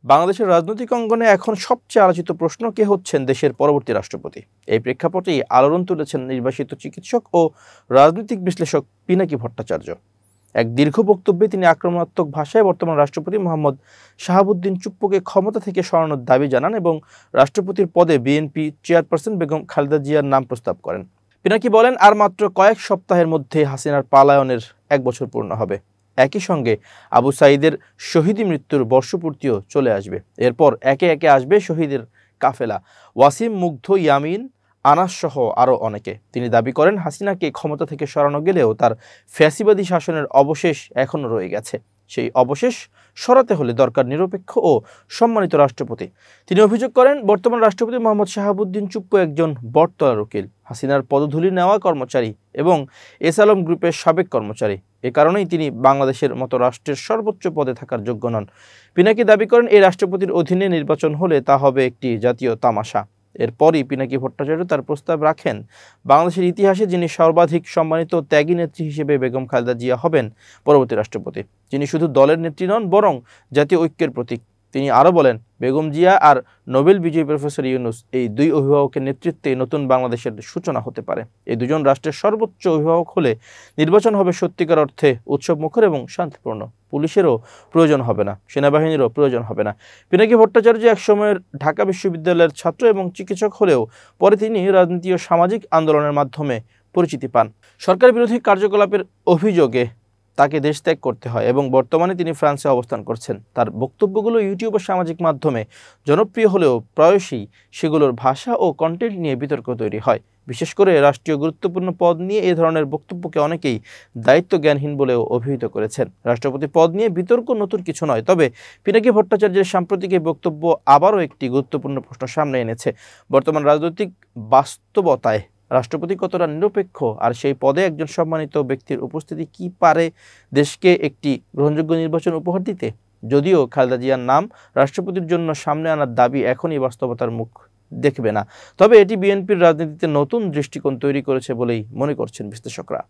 বাংলাদেশের রাজনৈতিক অঙ্গনে এখন সবচেয়ে আলোচিত প্রশ্ন কে হচ্ছেন দেশের পরবর্তী রাষ্ট্রপতি। এই প্রেক্ষাপটেই আলোড়ন তুলেছেন নির্বাসিত চিকিৎসক ও রাজনৈতিক বিশ্লেষক পিনাকি ভট্টাচার্য। এক দীর্ঘ বক্তব্যে তিনি আক্রমণাত্মক ভাষায় বর্তমান রাষ্ট্রপতি মোহাম্মদ শাহাবুদ্দিন চুপ্পুকে ক্ষমতা থেকে সরানোর দাবি জানান এবং রাষ্ট্রপতির পদে বিএনপি চেয়ারপারসন বেগম খালেদা জিয়ার নাম প্রস্তাব করেন। পিনাকি বলেন, আর মাত্র কয়েক সপ্তাহের মধ্যে হাসিনার পলায়নের 1 বছর পূর্ণ হবে। একই সঙ্গে আবু সাঈদের শহীদ মৃত্যুর বর্ষপূর্তিও চলে আসবে। এরপর একে একে আসবে শহীদের কাফেলা, ওয়াসিম, মুগ্ধ, ইয়ামিন, আনাস সহ আরও অনেকে। তিনি দাবি করেন, হাসিনাকে ক্ষমতা থেকে সরানো গেলেও তার ফ্যাসিবাদী শাসনের অবশেষ এখনও রয়ে গেছে। সেই অবশেষ সরাতে হলে দরকার নিরপেক্ষ ও সম্মানিত রাষ্ট্রপতি। তিনি অভিযোগ করেন, বর্তমান রাষ্ট্রপতি মোহাম্মদ শাহাবুদ্দিন চুপ্পু একজন বটতলার উকিল, হাসিনার পদধূলি নেওয়া কর্মচারী এবং এস আলম গ্রুপের সাবেক কর্মচারী। এ কারণেই তিনি বাংলাদেশের মতো রাষ্ট্রের সর্বোচ্চ পদে থাকার যোগ্য নন। পিনাকি দাবি করেন, এই রাষ্ট্রপতির অধীনে নির্বাচন হলে তা হবে একটি জাতীয় তামাশা। এরপরই পিনাকি ভট্টাচার্য তার প্রস্তাব রাখেন, বাংলাদেশের ইতিহাসে যিনি সর্বাধিক সম্মানিত ত্যাগী নেত্রী হিসেবে বেগম খালেদা জিয়া হবেন পরবর্তী রাষ্ট্রপতি। যিনি শুধু দলের নেত্রী নন, বরং জাতীয় ঐক্যের প্রতীক। তিনি আরও বলেন, বেগম জিয়া আর নোবেল বিজয়ী প্রফেসর ইউনূস, এই দুই অভিভাবকের নেতৃত্বে নতুন বাংলাদেশের সূচনা হতে পারে। এই দুজন রাষ্ট্রের সর্বোচ্চ অভিভাবক হলে নির্বাচন হবে সত্যিকার অর্থে উৎসবমুখর এবং শান্তিপূর্ণ। পুলিশেরও প্রয়োজন হবে না, সেনাবাহিনীরও প্রয়োজন হবে না। পিনাকি ভট্টাচার্য একসময়ের ঢাকা বিশ্ববিদ্যালয়ের ছাত্র এবং চিকিৎসক হলেও পরে তিনি রাজনীতি ও সামাজিক আন্দোলনের মাধ্যমে পরিচিতি পান। সরকার বিরোধী কার্যকলাপের অভিযোগে তাকে দেশ ত্যাগ করতে হয় এবং বর্তমানে তিনি ফ্রান্সে অবস্থান করছেন। তার বক্তব্যগুলো ইউটিউব ও সামাজিক মাধ্যমে জনপ্রিয় হলেও প্রায়শই সেগুলোর ভাষা ও কন্টেন্ট নিয়ে বিতর্ক তৈরি হয়। বিশেষ করে রাষ্ট্রীয় গুরুত্বপূর্ণ পদ নিয়ে এ ধরনের বক্তব্যকে অনেকেই দায়িত্ব জ্ঞানহীন বলেও অভিহিত করেছেন। রাষ্ট্রপতি পদ নিয়ে বিতর্ক নতুন কিছু নয়, তবে পিনাকি ভট্টাচার্যের সাম্প্রতিক এই বক্তব্য আবারও একটি গুরুত্বপূর্ণ প্রশ্ন সামনে এনেছে। বর্তমান রাজনৈতিক বাস্তবতায় রাষ্ট্রপতি কতটা নিরপেক্ষ, আর সেই পদে একজন সম্মানিত ব্যক্তির উপস্থিতি কি পারে দেশকে একটি গ্রহণযোগ্য নির্বাচন উপহার দিতে? যদিও খালেদা জিয়ার নাম রাষ্ট্রপতির জন্য সামনে আনার দাবি এখনই বাস্তবতার মুখ দেখবে না, তবে এটি বিএনপির রাজনীতিতে নতুন দৃষ্টিকোণ তৈরি করেছে বলেই মনে করছেন বিশ্লেষকরা।